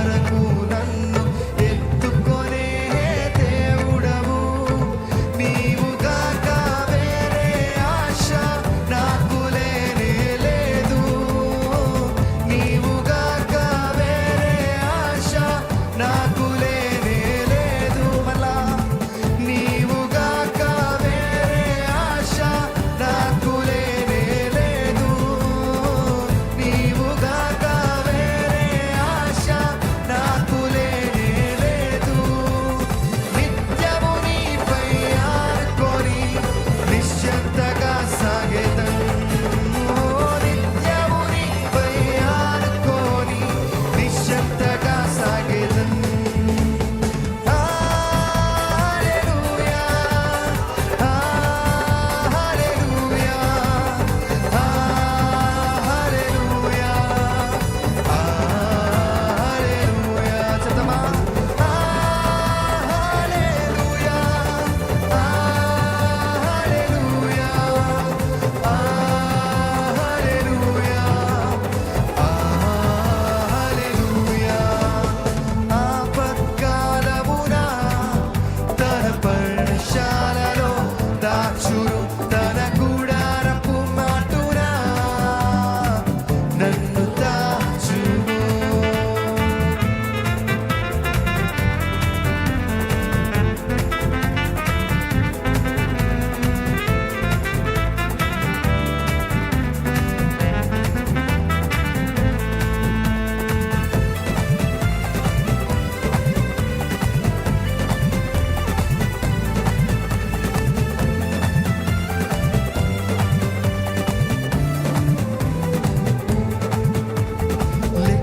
వరకు నన్ను ఎత్తుకొనే దేవుడవు. నీవుగాక వేరే ఆశ నాకు లేనే లేదు. నీవుగాక వేరే ఆశ నాకు లేనే లేదు. మళ్ళా నీవుగాక వేరే ఆశ నాకు లేనే లేదు. నీవుగాక వేరే ఆశ నాకు లేనే లేదు. నిత్యము నీపై ఆనుకొని నిశ్చింతగా సాగేదం. నిత్యము నీపై ఆనుకొని నిశ్చింతగా సాగేదం. హల్లెలూయా, హల్లెలూయా, హల్లెలూయా, హల్లెలూయా. చెప్తామా? హల్లెలూయా, హల్లెలూయా, హల్లెలూయా, హల్లెలూయా. ఆపత్కాలమున తన పర్ణశాలలో దాచును తన గుడారపు మాటున నన్ను దాచును.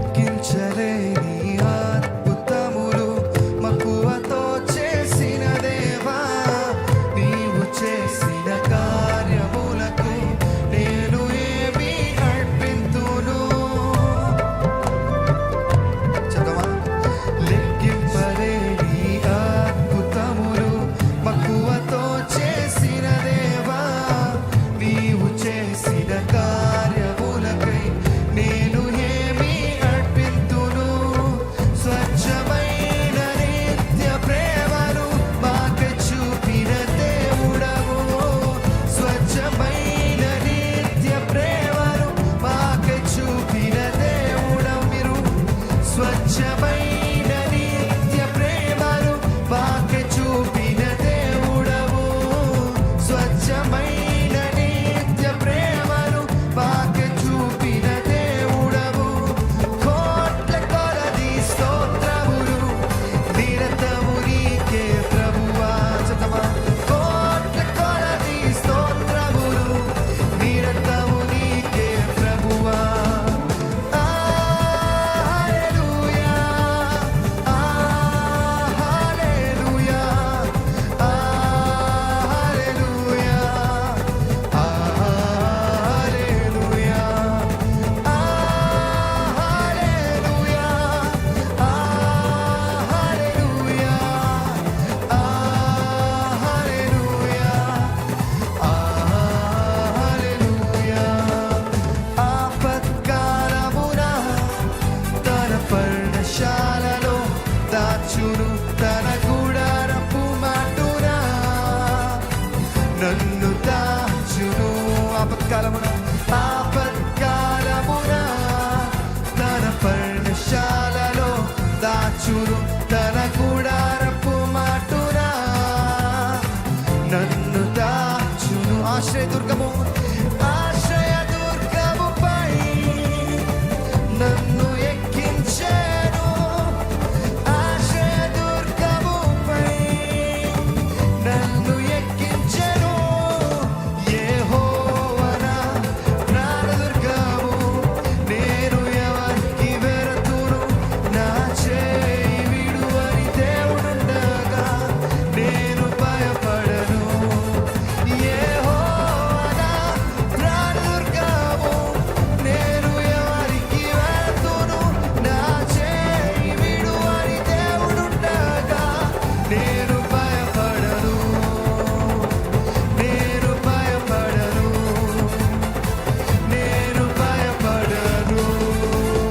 లెక్కించలేని అద్భుతములు మక్కువతో చేసిన దేవా, నీవు చేసిన కార్యములకు నేను ఏమి అర్పింతును. చదవా? లెక్కింపలేని అద్భుతములు మక్కువతో చేసిన దేవా, నీవు చేసిన కార్యములకై నేను ఏమి అర్పింతును. స్వచ్ఛమైన నిత్య ప్రేమను మాకై చూపిన దేవుడవు. స్వచ్ఛమైన నిత్య ప్రేమను మాకై చూపిన దేవుడవు. మీరు స్వచ్ఛమైన నిత్య ప్రేమను మాకై చూపిన దేవుడవు. స్వచ్ఛమైన నిత్య ప్రేమను మాకై చూపిన దేవుడవు. కోట్ల కొలది స్తోత్రములు నిరతము నీకే ప్రభువా. చెప్తామా? కోట్ల కొలది స్తోత్రములు నిరతము నీకే ప్రభువా. హల్లెలూయా, హల్లెలూయా, హల్లెలూయా, హల్లెలూయా, హల్లెలూయా, హల్లెలూయా, హల్లెలూయా, హల్లెలూయా. ఆపత్కాలమున తన పర్ణశాలలో దాచును తన గుడారపు మాటున నన్ను దాచును. ఆపత్కాలమున తన పర్ణశాలలో దాచును